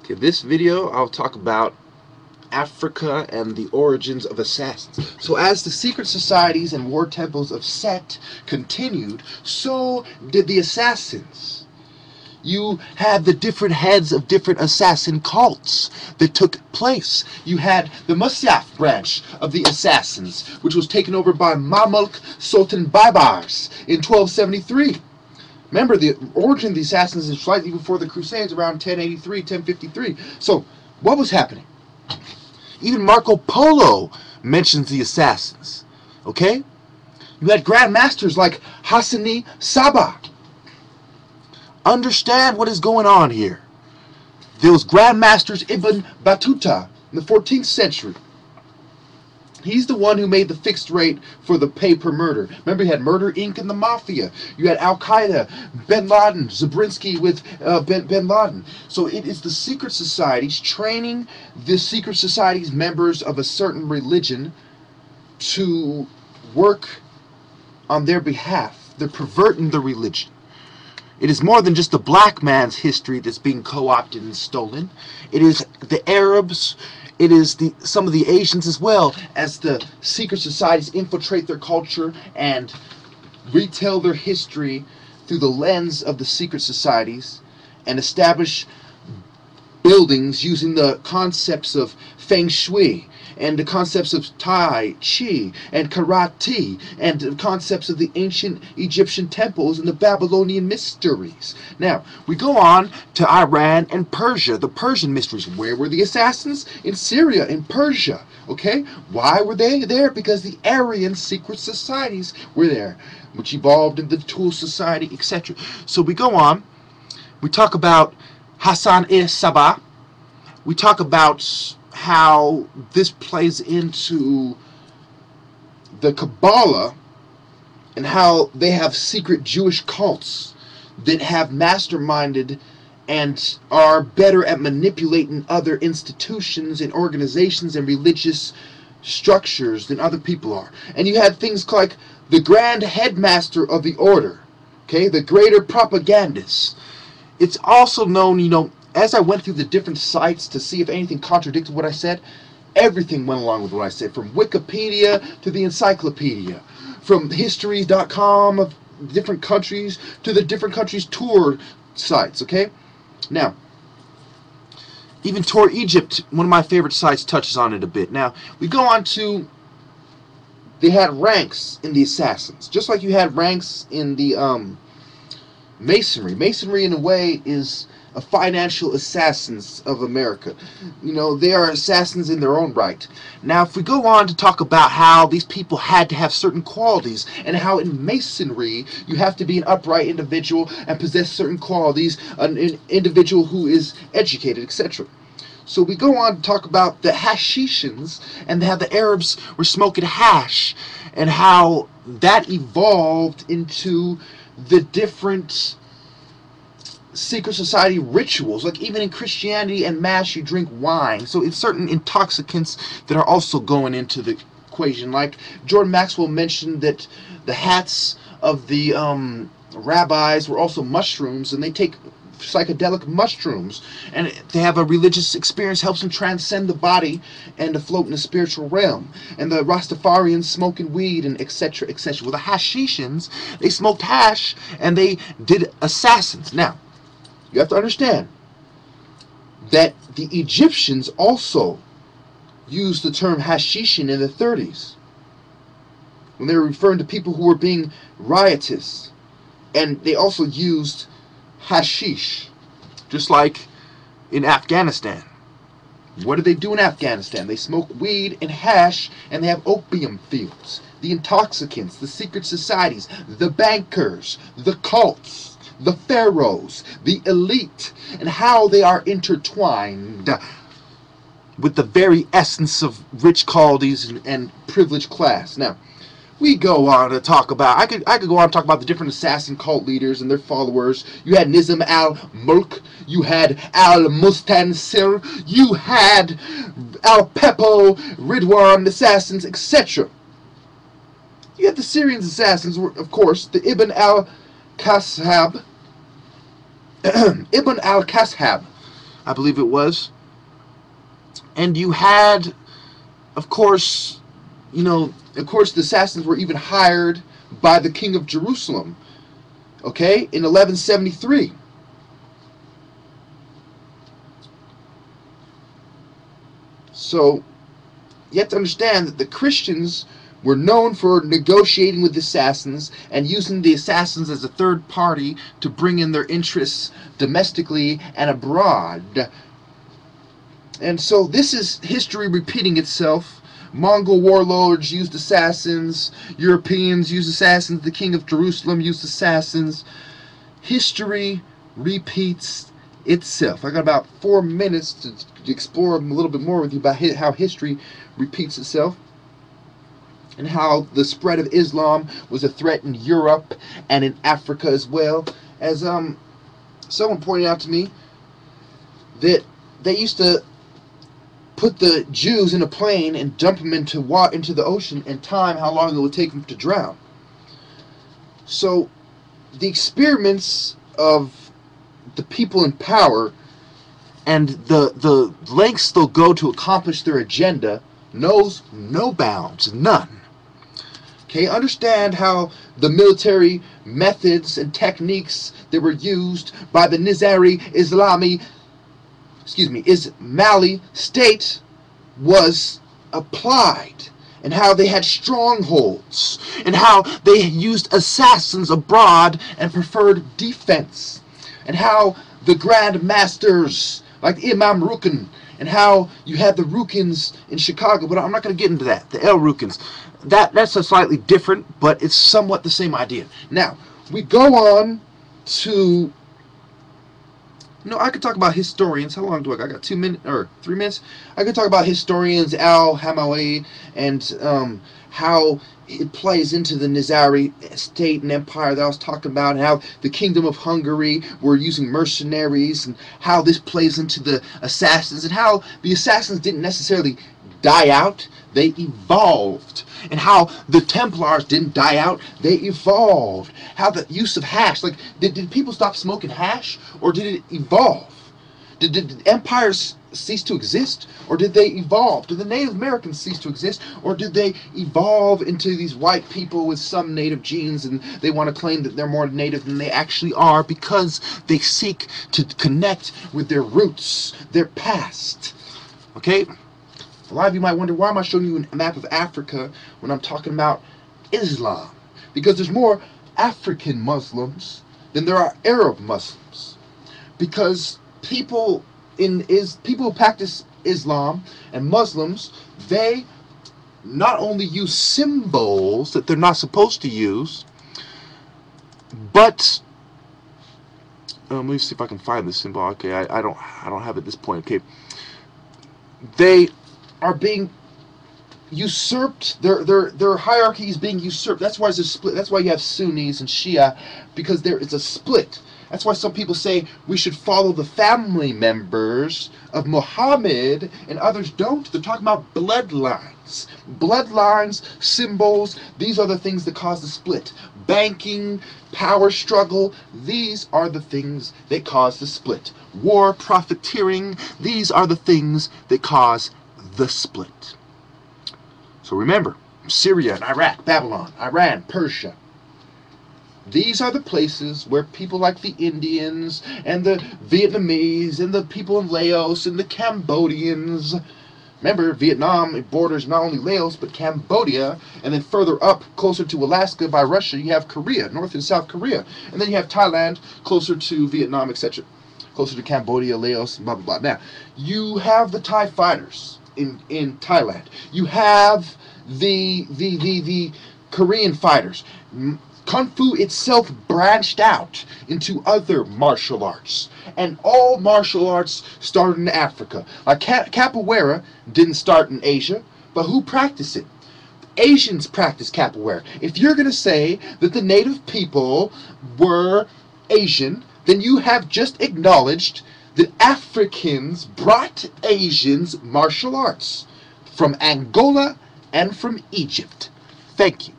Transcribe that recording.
Okay, this video I'll talk about Africa and the origins of assassins. So as the secret societies and war temples of Set continued, so did the assassins. You had the different heads of different assassin cults that took place. You had the Musyaf branch of the assassins, which was taken over by Mamluk Sultan Baybars in 1273. Remember, the origin of the assassins is slightly before the Crusades, around 1083, 1053. So, what was happening? Even Marco Polo mentions the assassins. Okay? You had Grand Masters like Hassani Saba. Understand what is going on here. There was Grand Masters Ibn Battuta in the 14th century. He's the one who made the fixed rate for the pay per murder. Remember, you had Murder Inc. and the Mafia. You had Al-Qaeda, Bin Laden, Zabriskie with Bin Laden. So it is the secret societies training the secret societies members of a certain religion to work on their behalf. They're perverting the religion. It is more than just the black man's history that's being co-opted and stolen. It is the Arabs. It is some of the Asians as well, as the secret societies infiltrate their culture and retell their history through the lens of the secret societies and establish buildings using the concepts of feng shui and the concepts of tai chi and karate and the concepts of the ancient Egyptian temples and the Babylonian mysteries. Now, we go on to Iran and Persia, the Persian mysteries. Where were the assassins? In Syria, in Persia. Okay? Why were they there? Because the Aryan secret societies were there, which evolved into the Tool Society, etc. So we go on. We talk about Hassan-i-Sabah. We talk about how this plays into the Kabbalah and how they have secret Jewish cults that have masterminded and are better at manipulating other institutions and organizations and religious structures than other people are. And you had things like the Grand Headmaster of the Order, okay, the Greater Propagandist. It's also known, you know, as I went through the different sites to see if anything contradicted what I said, everything went along with what I said, from Wikipedia to the encyclopedia, from history.com of different countries to the different countries' tour sites, okay? Now, even Tour Egypt, one of my favorite sites, touches on it a bit. Now, we go on to, they had ranks in the assassins, just like you had ranks in the Masonry. Masonry, in a way, is a financial assassins of America. You know, they are assassins in their own right. Now, if we go on to talk about how these people had to have certain qualities, and how in Masonry you have to be an upright individual and possess certain qualities, an individual who is educated, etc. So we go on to talk about the Hashishans and how the Arabs were smoking hash, and how that evolved into the different secret society rituals. Like even in Christianity and Mass you drink wine, so it's certain intoxicants that are also going into the equation. Like Jordan Maxwell mentioned that the hats of the rabbis were also mushrooms, and they take psychedelic mushrooms, and they have a religious experience, helps them transcend the body and to float in the spiritual realm. And the Rastafarians smoking weed and etc, etc. Well, the Hashishans, they smoked hash and they did assassins. Now, you have to understand that the Egyptians also used the term Hashishin in the 30s when they were referring to people who were being riotous, and they also used hashish, just like in Afghanistan. What do they do in Afghanistan? They smoke weed and hash, and they have opium fields. The intoxicants, the secret societies, the bankers, the cults, the pharaohs, the elite, and how they are intertwined with the very essence of rich qualities and privileged class. Now, we go on to talk about, I could go on to talk about the different assassin cult leaders and their followers. You had Nizam al-Mulk, you had al-Mustansir, you had al-Pepo, Ridwan assassins, etc. You had the Syrian assassins, of course, the Ibn al-Kashab, Ibn al-Kashab, I believe it was. And you had, of course, the assassins were even hired by the king of Jerusalem, okay, in 1173. So you have to understand that the Christians were known for negotiating with assassins and using the assassins as a third party to bring in their interests domestically and abroad. And so this is history repeating itself. Mongol warlords used assassins. Europeans used assassins. The king of Jerusalem used assassins. History repeats itself. I got about 4 minutes to explore a little bit more with you about how history repeats itself, and how the spread of Islam was a threat in Europe and in Africa as well. As someone pointed out to me, that they used to put the Jews in a plane and dump them into the ocean and time how long it would take them to drown. So the experiments of the people in power and the lengths they'll go to accomplish their agenda knows no bounds, none. Okay, understand how the military methods and techniques that were used by the Nizari Ismaili state was applied, and how they had strongholds, and how they used assassins abroad and preferred defense, and how the Grand Masters like Imam Rukin, and how you had the Rukins in Chicago, but I'm not going to get into that, the El Rukins. That's a slightly different, but it's somewhat the same idea. Now, we go on to, I could talk about historians. How long do I got? I got 2 minutes or 3 minutes. I could talk about historians, Al-Hamawi, and how it plays into the Nizari state and empire that I was talking about, and how the Kingdom of Hungary were using mercenaries, and how this plays into the assassins, and how the assassins didn't necessarily die out, they evolved, and how the Templars didn't die out, they evolved. How the use of hash, like, did people stop smoking hash, or did it evolve? Did empires cease to exist, or did they evolve? Did the Native Americans cease to exist, or did they evolve into these white people with some native genes, and they want to claim that they're more native than they actually are because they seek to connect with their roots, their past? Okay? A lot of you might wonder, why am I showing you a map of Africa when I'm talking about Islam? Because there's more African Muslims than there are Arab Muslims. Because people who practice Islam and Muslims, they not only use symbols that they're not supposed to use, but let me see if I can find this symbol. Okay, I don't have it at this point. Okay, they are being usurped. Their hierarchy is being usurped. That's why there's a split. That's why you have Sunnis and Shia, because there is a split. That's why some people say we should follow the family members of Muhammad and others don't. They're talking about bloodlines. Bloodlines, symbols, these are the things that cause the split. Banking, power struggle, these are the things that cause the split. War, profiteering, these are the things that cause the split. So remember, Syria and Iraq, Babylon, Iran, Persia. These are the places where people like the Indians and the Vietnamese and the people in Laos and the Cambodians. Remember, Vietnam borders not only Laos but Cambodia, and then further up, closer to Alaska by Russia, you have Korea, North and South Korea. And then you have Thailand, closer to Vietnam, etc. Closer to Cambodia, Laos, blah, blah, blah. Now, you have the Thai fighters in Thailand. You have the Korean fighters. Kung Fu itself branched out into other martial arts. And all martial arts started in Africa. Like capoeira didn't start in Asia, but who practiced it? Asians practice capoeira. If you're going to say that the native people were Asian, then you have just acknowledged that Africans brought Asians martial arts from Angola and from Egypt. Thank you.